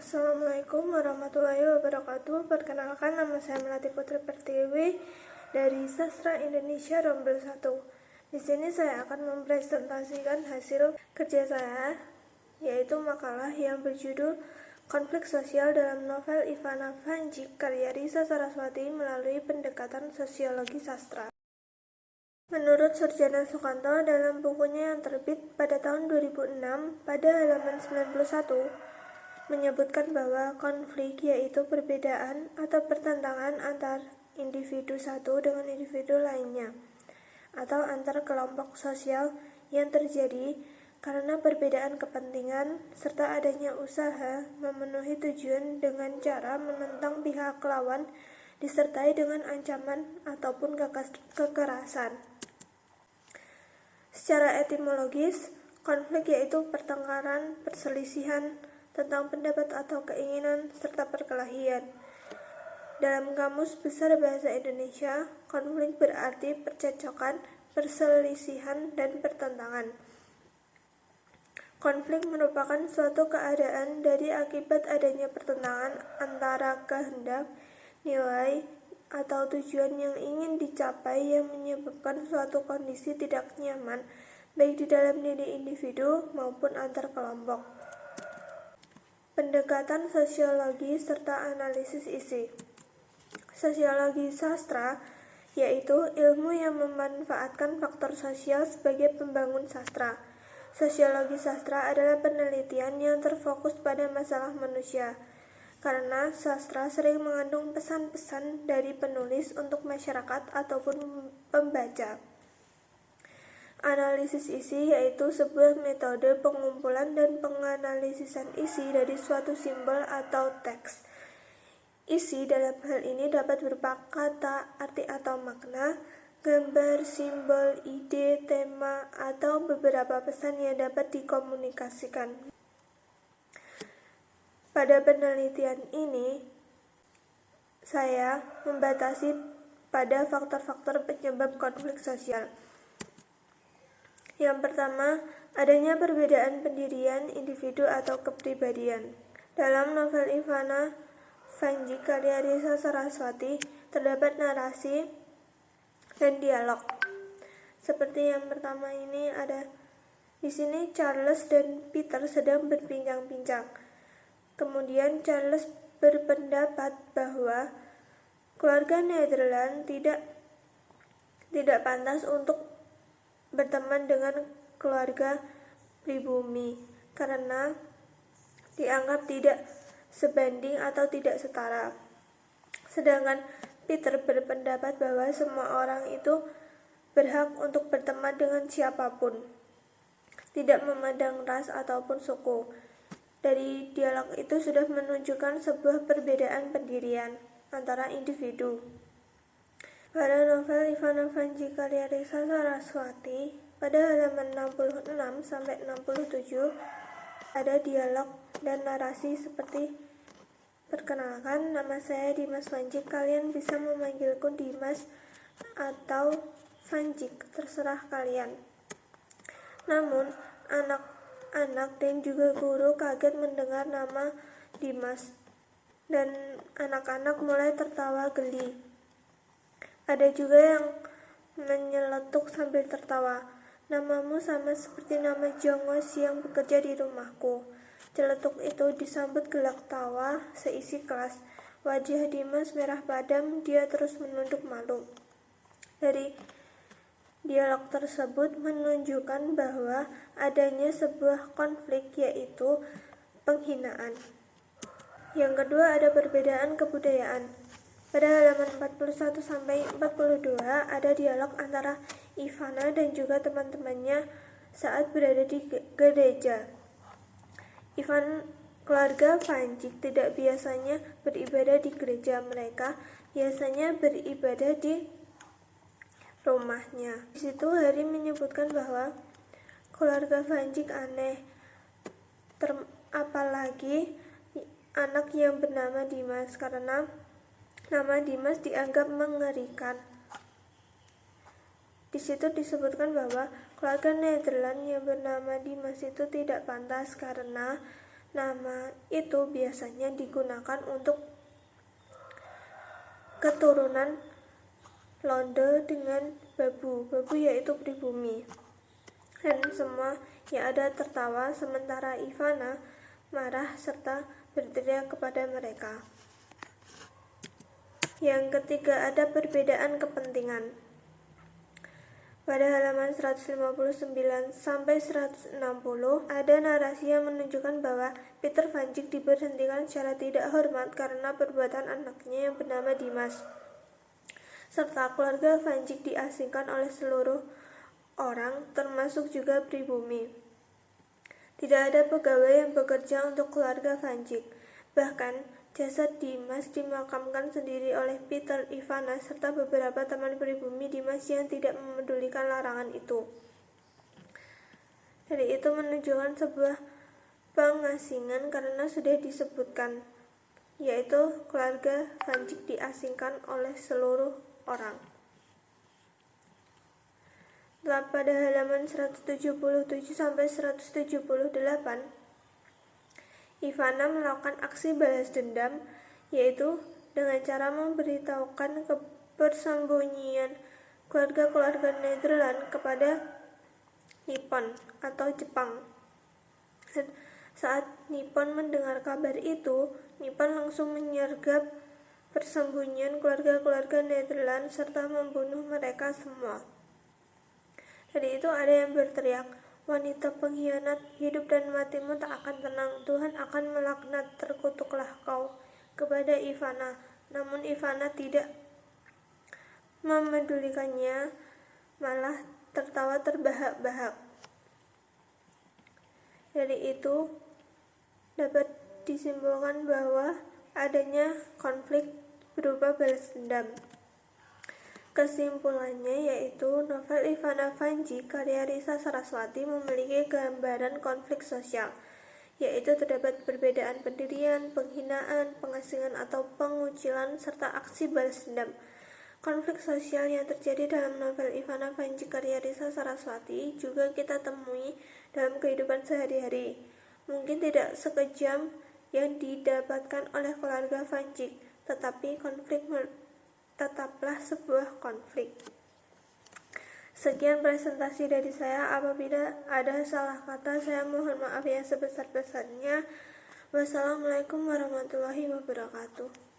Assalamualaikum warahmatullahi wabarakatuh. Perkenalkan, nama saya Melati Putri Pertiwi dari Sastra Indonesia Rombel 1. Di sini saya akan mempresentasikan hasil kerja saya, yaitu makalah yang berjudul Konflik Sosial dalam novel Ivana Vanjik karya Risa Saraswati melalui pendekatan sosiologi sastra. Menurut Surjana Sukanto dalam bukunya yang terbit pada tahun 2006 pada halaman 91, menyebutkan bahwa konflik yaitu perbedaan atau pertentangan antar individu satu dengan individu lainnya, atau antar kelompok sosial yang terjadi karena perbedaan kepentingan serta adanya usaha memenuhi tujuan dengan cara menentang pihak lawan disertai dengan ancaman ataupun kekerasan. Secara etimologis, konflik yaitu pertengkaran, perselisihan tentang pendapat atau keinginan serta perkelahian. Dalam Kamus Besar Bahasa Indonesia, konflik berarti percekcokan, perselisihan, dan pertentangan. Konflik merupakan suatu keadaan dari akibat adanya pertentangan antara kehendak, nilai, atau tujuan yang ingin dicapai yang menyebabkan suatu kondisi tidak nyaman, baik di dalam diri individu maupun antar kelompok. Pendekatan sosiologi serta analisis isi. Sosiologi sastra yaitu ilmu yang memanfaatkan faktor sosial sebagai pembangun sastra. Sosiologi sastra adalah penelitian yang terfokus pada masalah manusia, karena sastra sering mengandung pesan-pesan dari penulis untuk masyarakat ataupun pembaca. Analisis isi yaitu sebuah metode pengumpulan dan penganalisisan isi dari suatu simbol atau teks. Isi dalam hal ini dapat berupa kata, arti atau makna, gambar, simbol, ide, tema, atau beberapa pesan yang dapat dikomunikasikan. Pada penelitian ini, saya membatasi pada faktor-faktor penyebab konflik sosial. Yang pertama, adanya perbedaan pendirian individu atau kepribadian. Dalam novel Ivana Vanjik karya Risa Saraswati terdapat narasi dan dialog. Seperti yang pertama ini ada di sini Charles dan Peter sedang berbincang-bincang. Kemudian Charles berpendapat bahwa keluarga Netherlands tidak pantas untuk berteman dengan keluarga pribumi karena dianggap tidak sebanding atau tidak setara. Sedangkan Peter berpendapat bahwa semua orang itu berhak untuk berteman dengan siapapun, tidak memandang ras ataupun suku. Dari dialog itu sudah menunjukkan sebuah perbedaan pendirian antara individu. Pada novel Ivana Vanjik karya Risa Saraswati, pada halaman 66-67 ada dialog dan narasi seperti perkenalkan, nama saya Dimas Vanjik, kalian bisa memanggilku Dimas atau Vanjik, terserah kalian. Namun, anak-anak dan juga guru kaget mendengar nama Dimas, dan anak-anak mulai tertawa geli. Ada juga yang menyeletuk sambil tertawa. Namamu sama seperti nama Jongos yang bekerja di rumahku. Celetuk itu disambut gelak tawa seisi kelas. Wajah Dimas merah padam, dia terus menunduk malu. Dari dialog tersebut menunjukkan bahwa adanya sebuah konflik, yaitu penghinaan. Yang kedua ada perbedaan kebudayaan. Pada halaman 41-42 ada dialog antara Ivana dan juga teman-temannya saat berada di gereja. Keluarga Vanjik tidak biasanya beribadah di gereja, mereka biasanya beribadah di rumahnya. Di situ Hari menyebutkan bahwa keluarga Vanjik aneh, apalagi anak yang bernama Dimas, karena nama Dimas dianggap mengerikan. Di situ disebutkan bahwa keluarga Netherlands yang bernama Dimas itu tidak pantas karena Nama itu biasanya digunakan untuk keturunan Londe dengan Babu. Babu yaitu pribumi. Dan semua yang ada tertawa, sementara Ivana marah serta berteriak kepada mereka. Yang ketiga, ada perbedaan kepentingan. Pada halaman 159 sampai 160 ada narasi yang menunjukkan bahwa Peter Van Dijk diberhentikan secara tidak hormat karena perbuatan anaknya yang bernama Dimas, serta keluarga Van Dijk diasingkan oleh seluruh orang, termasuk juga pribumi. Tidak ada pegawai yang bekerja untuk keluarga Van Dijk. Bahkan jasad Dimas dimakamkan sendiri oleh Peter, Ivana, serta beberapa teman pribumi Dimas yang tidak memedulikan larangan itu. Dari itu menunjukkan sebuah pengasingan karena sudah disebutkan, yaitu keluarga Van Dijk diasingkan oleh seluruh orang. Pada halaman 177 sampai 178, Ivana melakukan aksi balas dendam, yaitu dengan cara memberitahukan kebersembunyian keluarga-keluarga Nederland kepada Nippon atau Jepang. Dan saat Nippon mendengar kabar itu, Nippon langsung menyergap persembunyian keluarga-keluarga Nederland serta membunuh mereka semua. Dari itu ada yang berteriak, "Wanita pengkhianat, hidup dan matimu tak akan tenang. Tuhan akan melaknat, terkutuklah kau," kepada Ivana. Namun Ivana tidak memedulikannya, malah tertawa terbahak-bahak. Dari itu dapat disimpulkan bahwa adanya konflik berupa balas dendam. Kesimpulannya yaitu novel Ivana Van Dijk karya Risa Saraswati memiliki gambaran konflik sosial, yaitu terdapat perbedaan pendirian, penghinaan, pengasingan atau pengucilan, serta aksi balas dendam. Konflik sosial yang terjadi dalam novel Ivana Van Dijk karya Risa Saraswati juga kita temui dalam kehidupan sehari-hari. Mungkin tidak sekejam yang didapatkan oleh keluarga Van Dijk, tetapi konflik tetaplah sebuah konflik. Sekian presentasi dari saya. Apabila ada salah kata, saya mohon maaf yang sebesar-besarnya. Wassalamualaikum warahmatullahi wabarakatuh.